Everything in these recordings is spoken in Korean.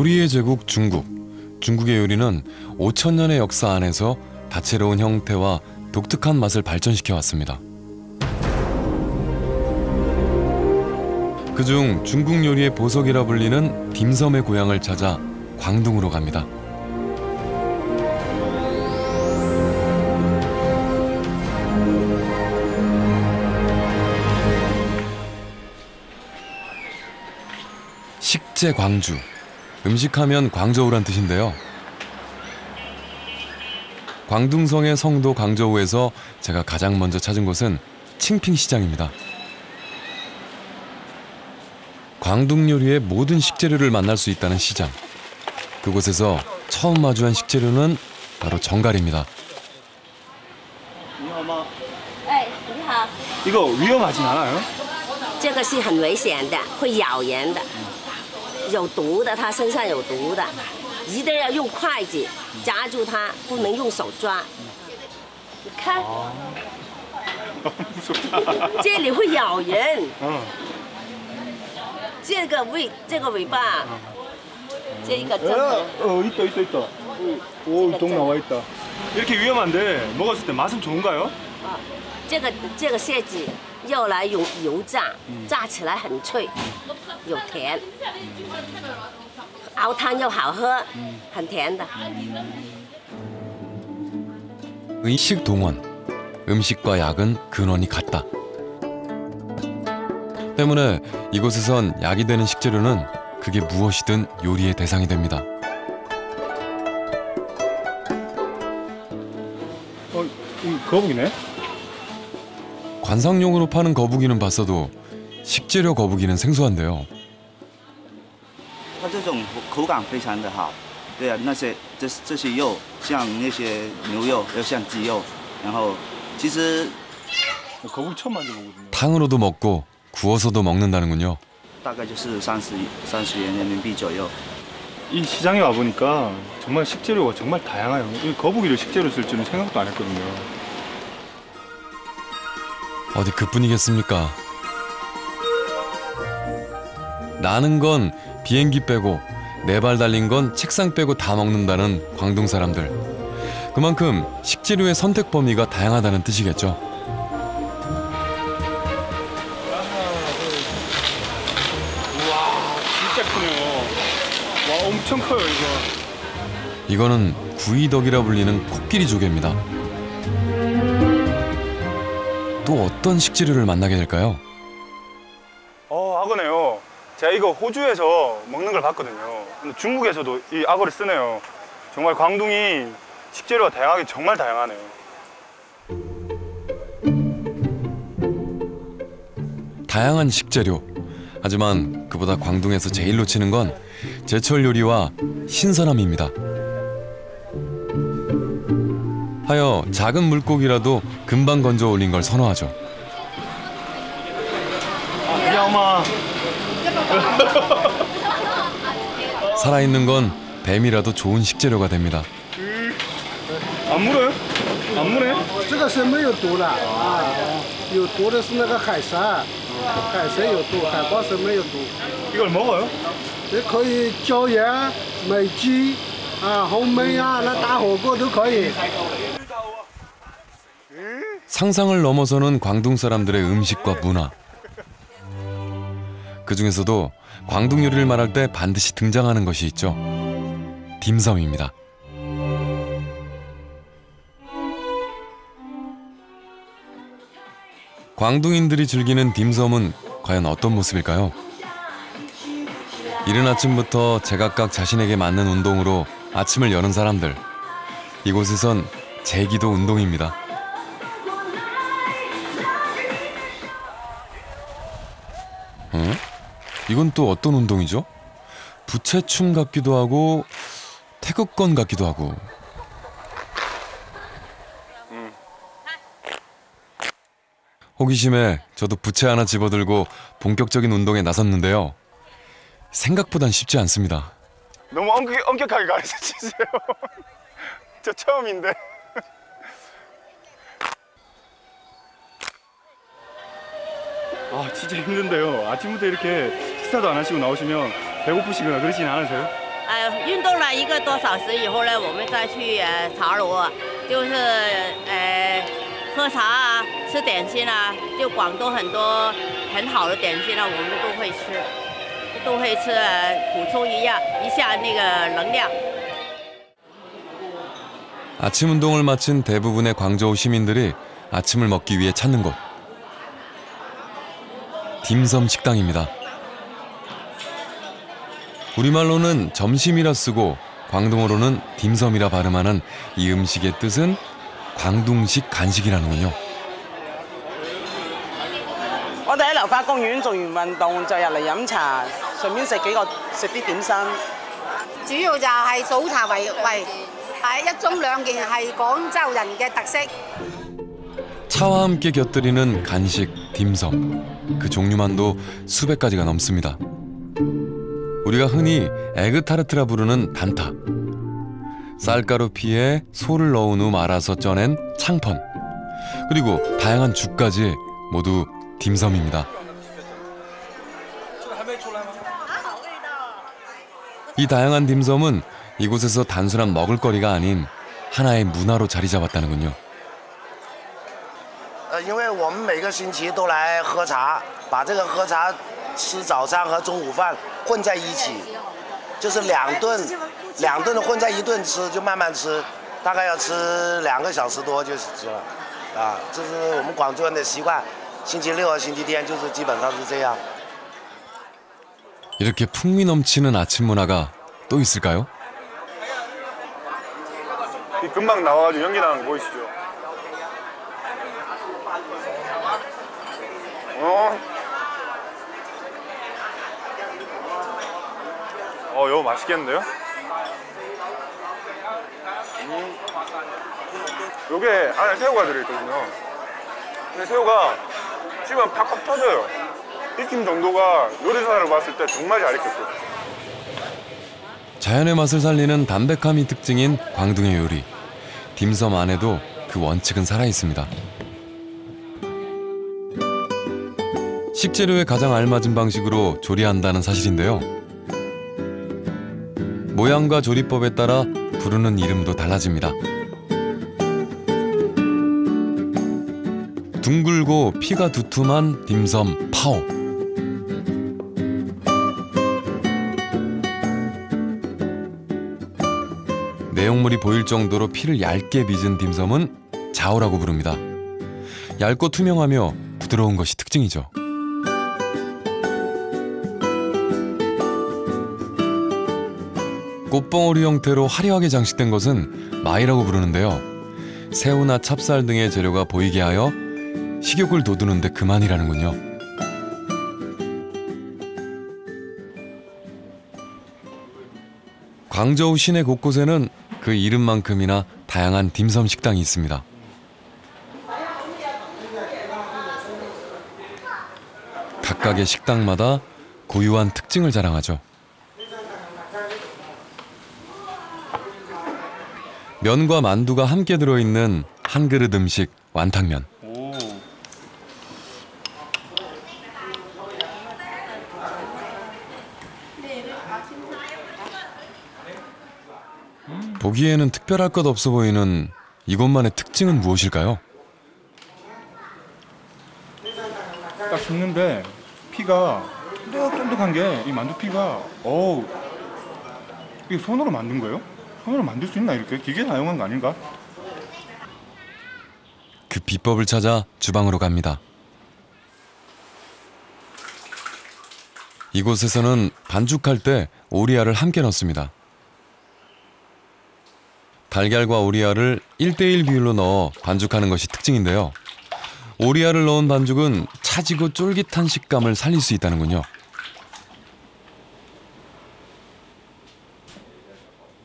요리의 제국 중국. 중국의 요리는 5,000년의 역사 안에서 다채로운 형태와 독특한 맛을 발전시켜 왔습니다. 그중 중국 요리의 보석이라 불리는 딤섬의 고향을 찾아 광둥으로 갑니다. 식재 광주. 음식하면 광저우란 뜻인데요. 광둥성의 성도 광저우에서 제가 가장 먼저 찾은 곳은 칭핑시장입니다. 광둥 요리의 모든 식재료를 만날 수 있다는 시장. 그곳에서 처음 마주한 식재료는 바로 정갈입니다. 你好吗? 哎，你好。 이거 위험하진 않아요? 这个是很危险的，会咬人的，有毒的，它身上有毒的，一定要用筷子夹住它，不能用手抓。你看，这里会咬人。这个尾巴，这个真的。 있다. 오, 똥 나와 있다. 이렇게 위험한데 먹었을 때 맛은 좋은가요? 这个蟹子用来用油炸，炸起来很脆，有甜，熬汤又好喝，很甜的。 의식 동원. 음식과 약은 근원이 같다. 때문에 이곳에선 약이 되는 식재료는 그게 무엇이든 요리의 대상이 됩니다. 이 거북이네? 관상용으로 파는 거북이는 봤어도 식재료 거북이는 생소한데요. 它这种口感非常的好，对啊，这些肉像那些牛肉，又像鸡肉，然后其实 거북이 처음 만져보거든요. 탕으로도 먹고 구워서도 먹는다는군요. 大概就是30元人民币左右。 이 시장에 와 보니까 정말 식재료가 정말 다양해요. 이 거북이를 식재료 쓸 줄은 생각도 안 했거든요. 어디 그뿐이겠습니까? 나는 건 비행기 빼고 네 발 달린 건 책상 빼고 다 먹는다는 광둥 사람들. 그만큼 식재료의 선택 범위가 다양하다는 뜻이겠죠. 우와, 진짜 크네요. 와, 엄청 커요, 이거. 이거는 구이덕이라 불리는 코끼리 조개입니다. 또 어떤 식재료를 만나게 될까요? 악어네요. 제가 이거 호주에서 먹는 걸 봤거든요. 근데 중국에서도 이 악어를 쓰네요. 정말 광둥이 식재료가 다양하게 정말 다양하네요. 다양한 식재료. 하지만 그보다 광둥에서 제일 놓치는 건 제철 요리와 신선함입니다. 하여 작은 물고기라도 금방 건져 올린 걸 선호하죠. 야마. 살아있는 건 뱀이라도 좋은 식재료가 됩니다. 안 물어요? 안 물어요? 这个是没有毒的啊，有毒的是那个海参，海参有毒，海豹是没有毒。 이걸 먹어요? 也可以椒盐、美鸡啊、红焖啊，那打火锅都可以。 상상을 넘어서는 광둥 사람들의 음식과 문화. 그 중에서도 광둥 요리를 말할 때 반드시 등장하는 것이 있죠. 딤섬입니다. 광둥인들이 즐기는 딤섬은 과연 어떤 모습일까요? 이른 아침부터 제각각 자신에게 맞는 운동으로 아침을 여는 사람들. 이곳에선 제기도 운동입니다. 이건 또 어떤 운동이죠? 부채춤 같기도 하고 태극권 같기도 하고. 호기심에 저도 부채 하나 집어들고 본격적인 운동에 나섰는데요. 생각보단 쉽지 않습니다. 너무 엄격하게 가르쳐 주세요. 저 처음인데. 진짜 힘든데요. 아침부터 이렇게 식사도 안 하시고 나오시면 배고프시거나 그러진 않으세요? 运动了1个多小时以后呢，我们再去茶楼，就是喝茶啊，吃点心啊，就广东很多很好的点心啊，我们都会吃，补充一下那个能量。 아침 운동을 마친 대부분의 광저우 시민들이 아침을 먹기 위해 찾는 곳. 딤섬 식당입니다. 우리말로는 점심이라 쓰고 광동어로는 딤섬이라 발음하는 이 음식의 뜻은 광둥식 간식이라는군요. 我哋喺流花公園做完運動就入嚟飲茶，順便食啲點心。主要就係早茶為係一盅2件係廣州人嘅特色。 차와 함께 곁들이는 간식 딤섬. 그 종류만도 수백 가지가 넘습니다. 우리가 흔히 에그타르트라 부르는 단타. 쌀가루 피에 소를 넣은 후 말아서 쪄낸 창펀. 그리고 다양한 죽까지 모두 딤섬입니다. 이 다양한 딤섬은 이곳에서 단순한 먹을거리가 아닌 하나의 문화로 자리 잡았다는군요. 因为我们每个星期都来喝茶，把这个喝茶、吃早餐和中午饭混在一起，就是2顿混在1顿吃，就慢慢吃，大概要吃2个小时多就吃了，啊，这是我们广州人的习惯。星期六和星期天就是基本上是这样。 이렇게 풍미 넘치는 아침 문화가 또 있을까요? 금방 나와가지고 연기 나는 거 보이시죠? 이거 맛있겠는데요? 요게 안에 새우가 들어있거든요. 근데 새우가 씹으면 팍팍 터져요. 익힘 정도가 요리사를 봤을 때 정말 잘 익혔어요. 자연의 맛을 살리는 담백함이 특징인 광둥의 요리. 딤섬 안에도 그 원칙은 살아있습니다. 식재료에 가장 알맞은 방식으로 조리한다는 사실인데요. 모양과 조리법에 따라 부르는 이름도 달라집니다. 둥글고 피가 두툼한 딤섬 파오. 내용물이 보일 정도로 피를 얇게 빚은 딤섬은 자오라고 부릅니다. 얇고 투명하며 부드러운 것이 특징이죠. 꽃봉오리 형태로 화려하게 장식된 것은 마이라고 부르는데요. 새우나 찹쌀 등의 재료가 보이게 하여 식욕을 돋우는데 그만이라는군요. 광저우 시내 곳곳에는 그 이름만큼이나 다양한 딤섬 식당이 있습니다. 각각의 식당마다 고유한 특징을 자랑하죠. 면과 만두가 함께 들어있는 한 그릇 음식 완탕면. 보기에는 특별할 것 없어 보이는 이곳만의 특징은 무엇일까요? 딱 씹는데 피가 쫀득쫀득한 게 이 만두 피가 이게 손으로 만든 거예요? 손으로 만들 수 있나 이렇게? 기계 사용한 거 아닌가? 그 비법을 찾아 주방으로 갑니다. 이곳에서는 반죽할 때 오리알을 함께 넣습니다. 달걀과 오리알을 1:1 비율로 넣어 반죽하는 것이 특징인데요. 오리알을 넣은 반죽은 차지고 쫄깃한 식감을 살릴 수 있다는군요.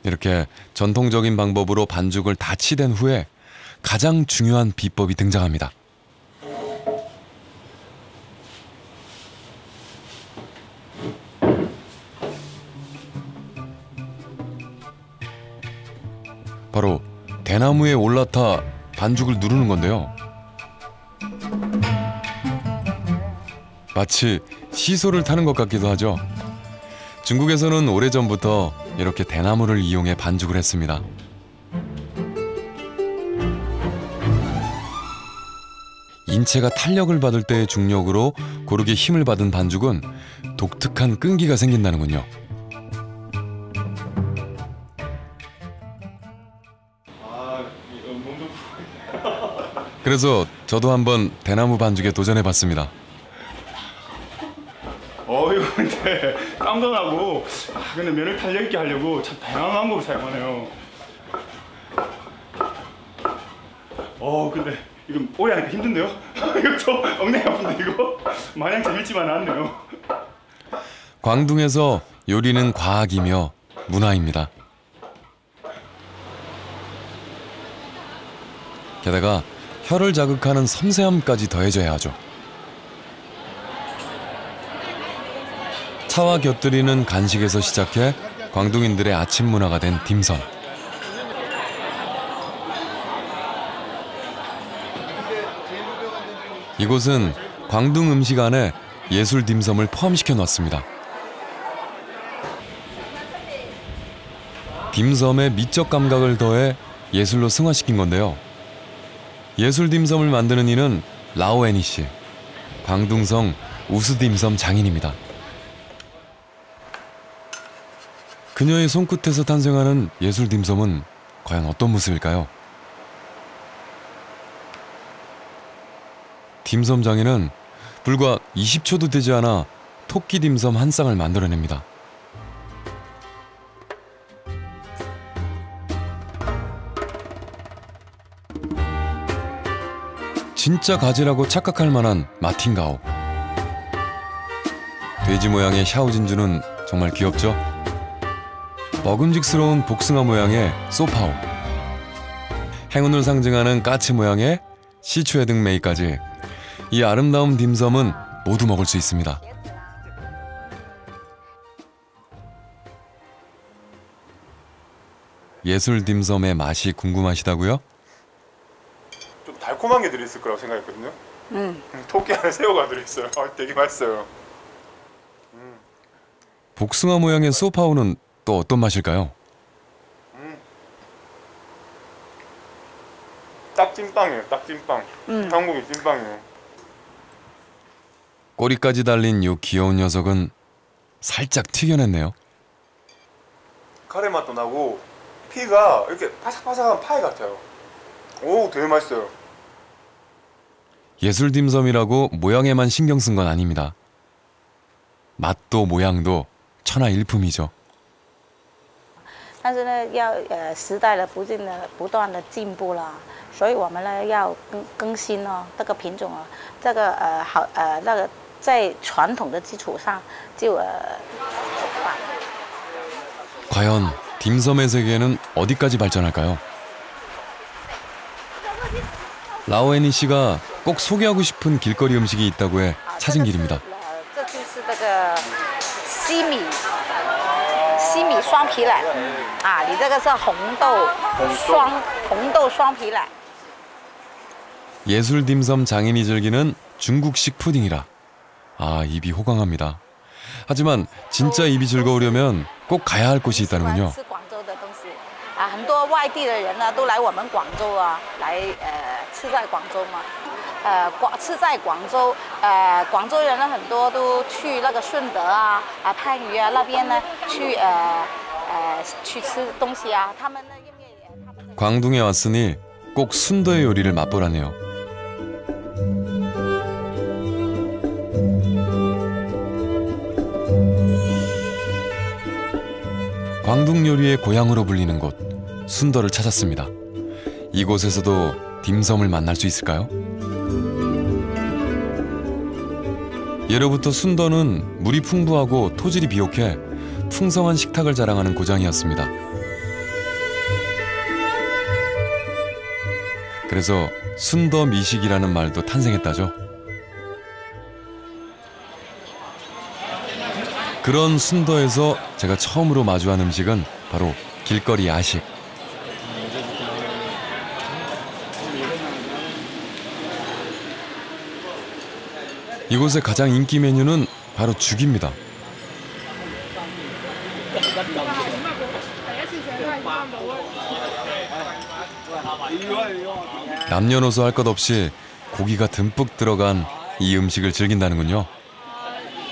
이렇게 전통적인 방법으로 반죽을 다 치댄 후에 가장 중요한 비법이 등장합니다. 바로 대나무에 올라타 반죽을 누르는 건데요. 마치 시소를 타는 것 같기도 하죠. 중국에서는 오래전부터 이렇게 대나무를 이용해 반죽을 했습니다. 인체가 탄력을 받을 때의 중력으로 고르게 힘을 받은 반죽은 독특한 끈기가 생긴다는군요. 그래서 저도 한번 대나무 반죽에 도전해봤습니다. 이거 근데 땀도 나고 근데 면을 탄력 있게 하려고 참 다양한 방법을 사용하네요. 근데 이거 오래 하니까 힘든데요? 이거 좀 엉덩이 아픈데 이거? 마냥 재밌지만은 않네요. 광둥에서 요리는 과학이며 문화입니다. 게다가 혀를 자극하는 섬세함까지 더해져야 하죠. 차와 곁들이는 간식에서 시작해 광둥인들의 아침 문화가 된 딤섬. 이곳은 광둥 음식 안에 예술 딤섬을 포함시켜 놨습니다. 딤섬에 미적 감각을 더해 예술로 승화시킨 건데요. 예술 딤섬을 만드는 이는 라오애니 씨, 광둥성 우스 딤섬 장인입니다. 그녀의 손끝에서 탄생하는 예술 딤섬은 과연 어떤 모습일까요? 딤섬 장인은 불과 20초도 되지 않아 토끼 딤섬 한 쌍을 만들어냅니다. 진짜 가지라고 착각할 만한 마틴가오. 돼지 모양의 샤오진주는 정말 귀엽죠? 먹음직스러운 복숭아 모양의 소파오. 행운을 상징하는 까치 모양의 시추에 등 메이까지 이 아름다운 딤섬은 모두 먹을 수 있습니다. 예술 딤섬의 맛이 궁금하시다고요? 좀 달콤한 게 들어있을 거라고 생각했거든요. 토끼 안에 새우가 들어있어요. 되게 맛있어요. 복숭아 모양의 소파오는 또 어떤 맛일까요? 딱 찐빵이에요. 딱 찐빵. 한국의 찐빵이에요. 꼬리까지 달린 요 귀여운 녀석은 살짝 튀겨냈네요. 카레 맛도 나고 피가 이렇게 바삭바삭한 파이 같아요. 오, 되게 맛있어요. 예술 딤섬이라고 모양에만 신경 쓴 건 아닙니다. 맛도 모양도 천하일품이죠. 但是呢，要时代的不断的进步了，所以我们呢要更新哦这个品种哦，这个那个在传统的基础上就과연 딤섬의 세계는 어디까지 발전할까요? 라오애니 씨가 꼭 소개하고 싶은 길거리 음식이 있다고 해 찾은 길입니다. 这就是这个西米双皮奶啊，你这个是红豆双皮奶。 예술 딤섬 장인이 즐기는 중국식 푸딩이라 입이 호강합니다. 하지만 진짜 입이 즐거우려면 꼭 가야 할 곳이 있다는군요. 很多外地的人呢都来我们广州啊，来吃在广州嘛。吃在广州，广州人呢很多都去那个顺德啊、番禺啊那边呢去吃东西啊。他们呢因为 광둥에 왔으니 꼭 순도의 요리를 맛보라네요. 광둥 요리의 고향으로 불리는 곳 순도를 찾았습니다. 이곳에서도 딤섬을 만날 수 있을까요? 예로부터 순도는 물이 풍부하고 토질이 비옥해 풍성한 식탁을 자랑하는 고장이었습니다. 그래서 순도 미식이라는 말도 탄생했다죠. 그런 순도에서 제가 처음으로 마주한 음식은 바로 길거리 야식. 이곳의 가장 인기 메뉴는 바로 죽입니다. 남녀노소 할 것 없이 고기가 듬뿍 들어간 이 음식을 즐긴다는군요.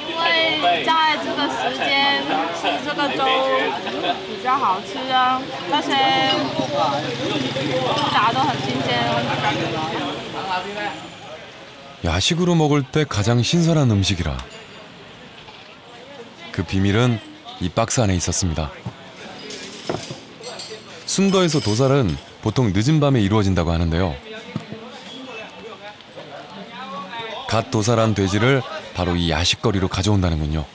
因为在这个时间吃这个粥比较好吃啊，那些炸都很新鲜。 야식으로 먹을 때 가장 신선한 음식이라. 그 비밀은 이 박스 안에 있었습니다. 순도에서 도살은 보통 늦은 밤에 이루어진다고 하는데요. 갓 도살한 돼지를 바로 이 야식거리로 가져온다는군요.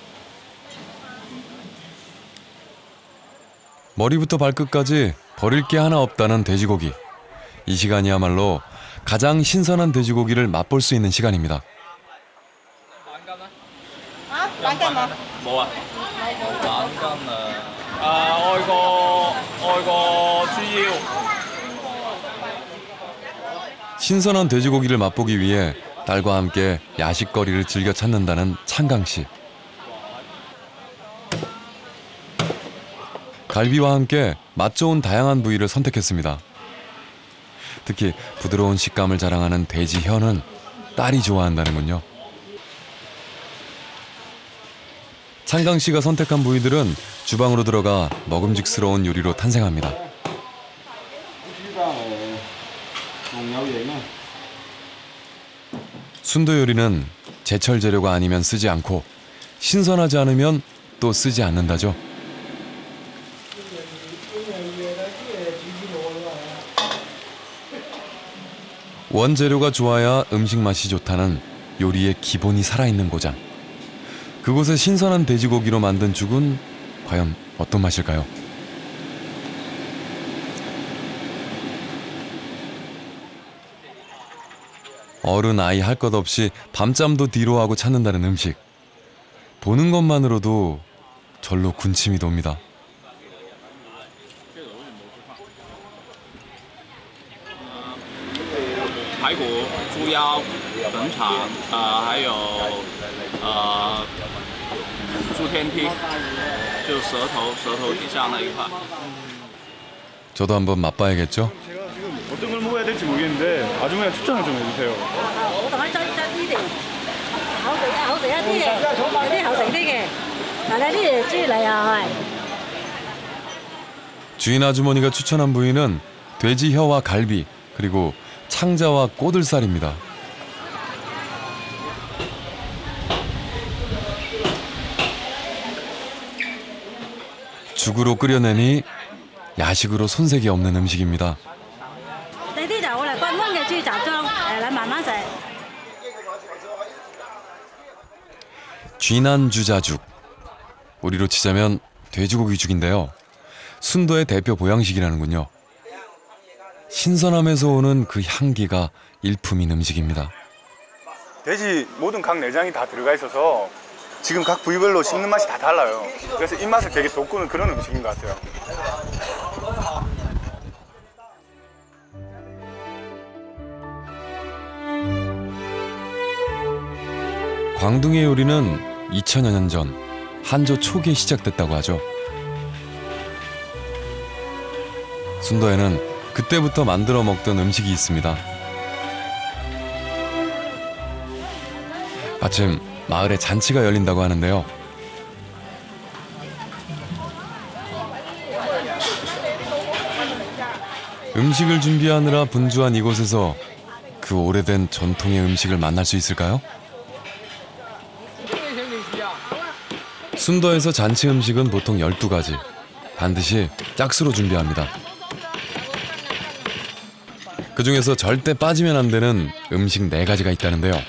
머리부터 발끝까지 버릴 게 하나 없다는 돼지고기. 이 시간이야말로 가장 신선한 돼지고기를 맛볼 수 있는 시간입니다. 신선한 돼지고기를 맛보기 위해 딸과 함께 야식거리를 즐겨 찾는다는 창강 씨. 갈비와 함께 맛 좋은 다양한 부위를 선택했습니다. 특히 부드러운 식감을 자랑하는 돼지 혀는 딸이 좋아한다는군요. 창강 씨가 선택한 부위들은 주방으로 들어가 먹음직스러운 요리로 탄생합니다. 순도 요리는 제철 재료가 아니면 쓰지 않고 신선하지 않으면 또 쓰지 않는다죠. 원재료가 좋아야 음식 맛이 좋다는 요리의 기본이 살아있는 고장. 그곳의 신선한 돼지고기로 만든 죽은 과연 어떤 맛일까요? 어른 아이 할 것 없이 밤잠도 뒤로하고 찾는다는 음식. 보는 것만으로도 절로 군침이 돕니다. 排骨、猪腰、粉肠，还有猪天梯，就舌头底下那一块。 저도 한번 맛봐야겠죠? 제가 지금 어떤 걸 먹어야 될지 모르겠는데 아주머니가 추천을 좀 해주세요. 주인 아주머니가 추천한 부위는 돼지 혀와 갈비, 그리고 창자와 꼬들살입니다. 죽으로 끓여내니 야식으로 손색이 없는 음식입니다. 쥐난주자죽. 우리로 치자면 돼지고기 죽인데요. 순도의 대표 보양식이라는군요. 신선함에서 오는 그 향기가 일품인 음식입니다. 돼지 모든 각 내장이 다 들어가 있어서 지금 각 부위별로 씹는 맛이 다 달라요. 그래서 입맛을 되게 돋구는 그런 음식인 것 같아요. 광둥의 요리는 2000여 년 전 한조 초기에 시작됐다고 하죠. 순도에는 그때부터 만들어 먹던 음식이 있습니다. 마침 마을에 잔치가 열린다고 하는데요. 음식을 준비하느라 분주한 이곳에서 그 오래된 전통의 음식을 만날 수 있을까요? 순도에서 잔치 음식은 보통 12가지. 반드시 짝수로 준비합니다. 그 중에서 절대 빠지면 안 되는 음식 4가지가 있다는데요.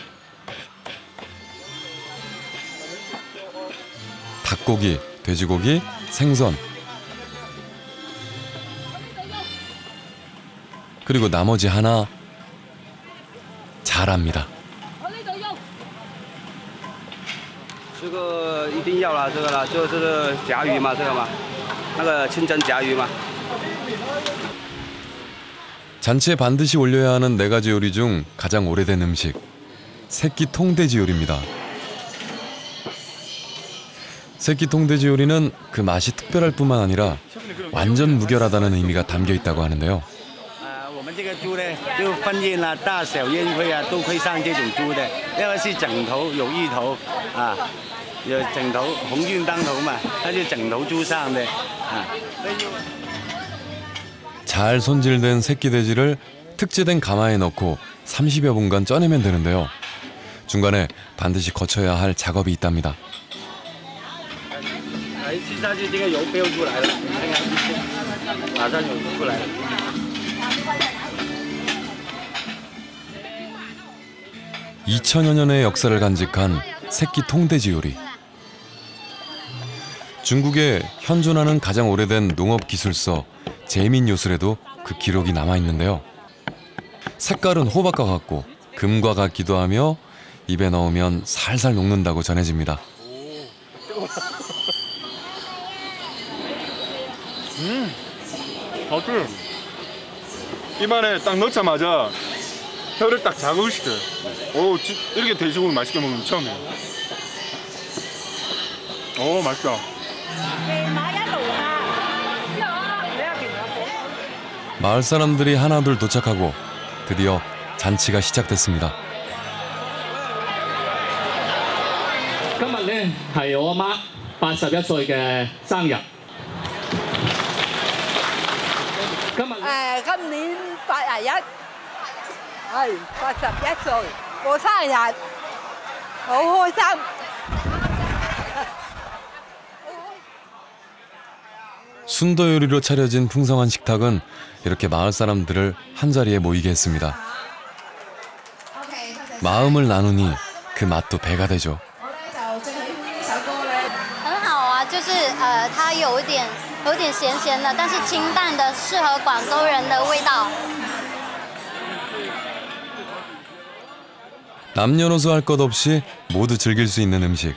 닭고기, 돼지고기, 생선. 그리고 나머지 하나, 자랍니다. 这个一定要了，这个了，就是甲鱼嘛，这个嘛，那个清蒸甲鱼嘛。 잔치에 반드시 올려야 하는 4가지 요리 중 가장 오래된 음식, 새끼 통돼지 요리입니다. 새끼 통돼지 요리는 그 맛이 특별할 뿐만 아니라 완전 무결하다는 의미가 담겨 있다고 하는데요. 我们这个猪呢，就婚宴啊、大小宴会啊，都会上这种猪的，因为是整头有一头啊，有整头鸿运当头嘛，它就整头猪上的啊。 잘 손질된 새끼 돼지를 특제된 가마에 넣고 30여 분간 쪄내면 되는데요. 중간에 반드시 거쳐야 할 작업이 있답니다. 来吃下去，这个油飙出来了，看看，马上油出来了。 2000여 년의 역사를 간직한 새끼 통돼지 요리. 중국에 현존하는 가장 오래된 농업기술서 제민요술에도 그 기록이 남아있는데요. 색깔은 호박과 같고 금과 같기도 하며 입에 넣으면 살살 녹는다고 전해집니다. 맛있어. 입안에 딱 넣자마자 혀를 딱 자극시켜요. 오, 이렇게 돼지고기 맛있게 먹는 건 처음이에요. 오, 맛있다. 마을 사람들이 하나둘 도착하고 드디어 잔치가 시작됐습니다. 今日咧係我阿媽81歲嘅生日。今年81，係81歲，過生日，好開心。 순도 요리로 차려진 풍성한 식탁은 이렇게 마을 사람들을 한자리에 모이게 했습니다. 마음을 나누니 그 맛도 배가 되죠. 很好啊，就是它有点咸咸的，但是清淡的，适合广州人的味道。 남녀노소 할 것 없이 모두 즐길 수 있는 음식.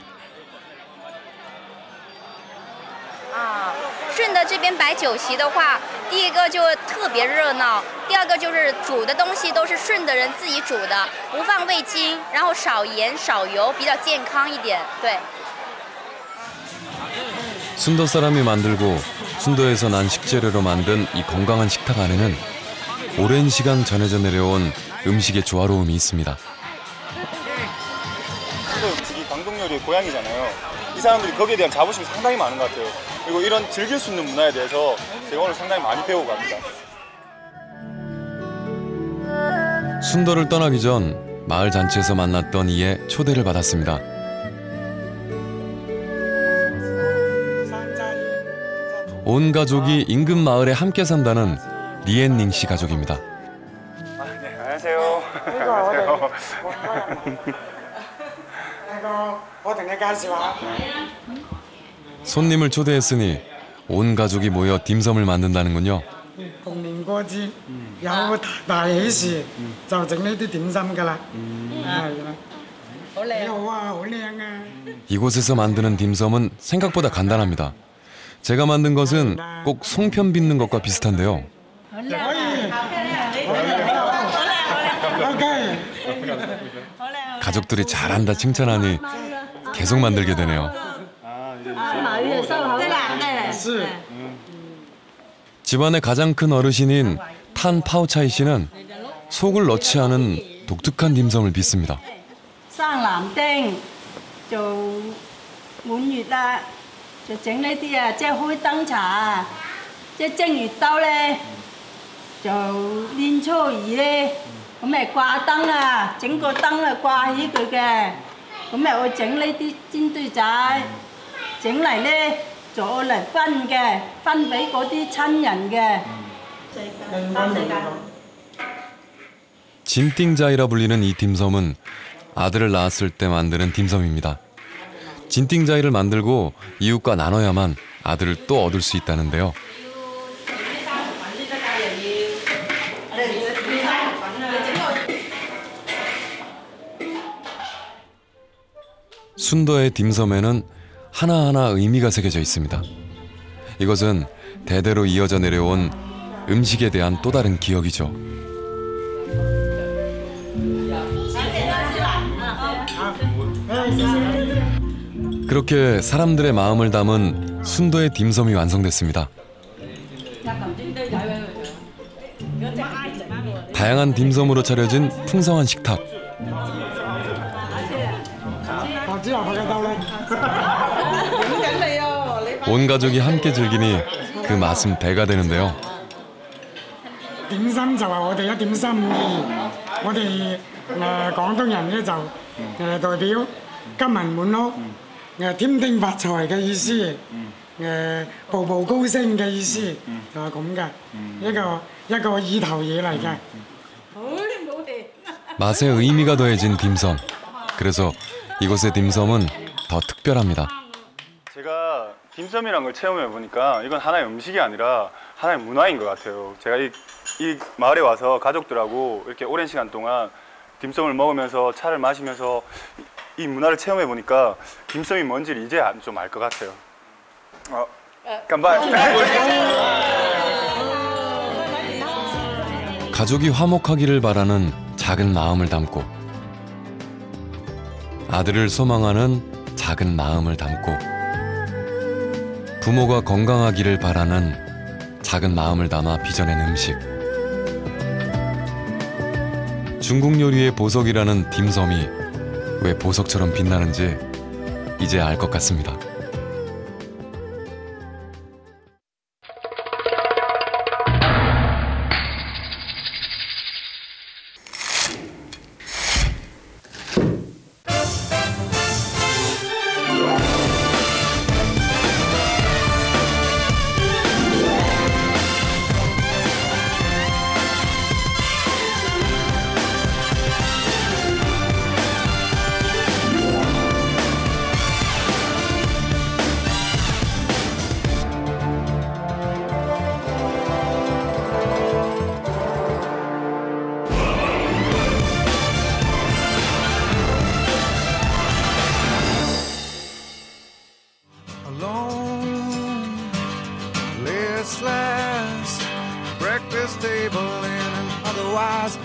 顺德这边摆酒席的话，第一个就特别热闹，第二个就是煮的东西都是顺德人自己煮的，不放味精，然后少盐少油，比较健康一点。对。 순도 사람이 만들고 순도에서 난 식재료로 만든 이 건강한 식탁 안에는 오랜 시간 전해져 내려온 음식의 조화로움이 있습니다. 순도 음식이 광동 요리의 고향이잖아요. 이 사람들이 거기에 대한 자부심이 상당히 많은 것 같아요. 그리고 이런 즐길 수 있는 문화에 대해서 제가 오늘 상당히 많이 배우고 갑니다. 순도를 떠나기 전 마을 잔치에서 만났던 이의 초대를 받았습니다. 온 가족이 인근 마을에 함께 산다는 리엔닝 씨 가족입니다. 네, 안녕하세요. 안녕하세요. 손님을 초대했으니 온 가족이 모여 딤섬을 만든다는군요. 逢年過節有大喜事就整呢啲點心㗎啦，係啦，好靚，好啊，好靚啊！ 이곳에서 만드는 딤섬은 생각보다 간단합니다. 제가 만든 것은 꼭 송편 빚는 것과 비슷한데요. 가족들이 잘한다 칭찬하니 계속 만들게 되네요. 집안의 가장 큰 어르신인 탄 파오차이 씨는 속을 넣지 않은 독특한 딤섬을 빚습니다. 生男丁做滿月啦，就整呢啲啊，即係開燈茶啊，即係正月兜咧，就年初二咧，咁咪掛燈啊，整個燈啊掛起佢嘅，咁咪去整呢啲煎堆仔，整嚟咧就愛嚟分嘅，分俾嗰啲親人嘅。 진띵자이라 불리는 이 딤섬은 아들을 낳았을 때 만드는 딤섬입니다. 진띵자이를 만들고 이웃과 나눠야만 아들을 또 얻을 수 있다는데요. 순도의 딤섬에는 하나하나 의미가 새겨져 있습니다. 이것은 대대로 이어져 내려온 음식에 대한 또 다른 기억이죠. 그렇게 사람들의 마음을 담은 순도의 딤섬이 완성됐습니다. 다양한 딤섬으로 차려진 풍성한 식탁. 온 가족이 함께 즐기니 그 맛은 배가 되는데요. 點心就係我哋一點心意，我哋廣東人咧就代表金銀滿屋，添丁發財嘅意思，步步高升嘅意思，就係咁嘅，一個意頭嘢嚟嘅。 맛의 의미가 더해진 딤섬. 그래서 이곳의 딤섬은 더 특별합니다. 제가 딤섬이란 걸 체험해 보니까 이건 하나의 음식이 아니라 하나의 문화인 것 같아요. 제가 이 마을에 와서 가족들하고 이렇게 오랜 시간 동안 딤섬을 먹으면서 차를 마시면서 이 문화를 체험해 보니까 딤섬이 뭔지를 이제 좀 알 것 같아요. 간발. 가족이 화목하기를 바라는 작은 마음을 담고 아들을 소망하는 작은 마음을 담고 부모가 건강하기를 바라는 작은 마음을 담아 빚어낸 음식. 중국 요리의 보석이라는 딤섬이 왜 보석처럼 빛나는지 이제 알 것 같습니다. Breakfast table in an otherwise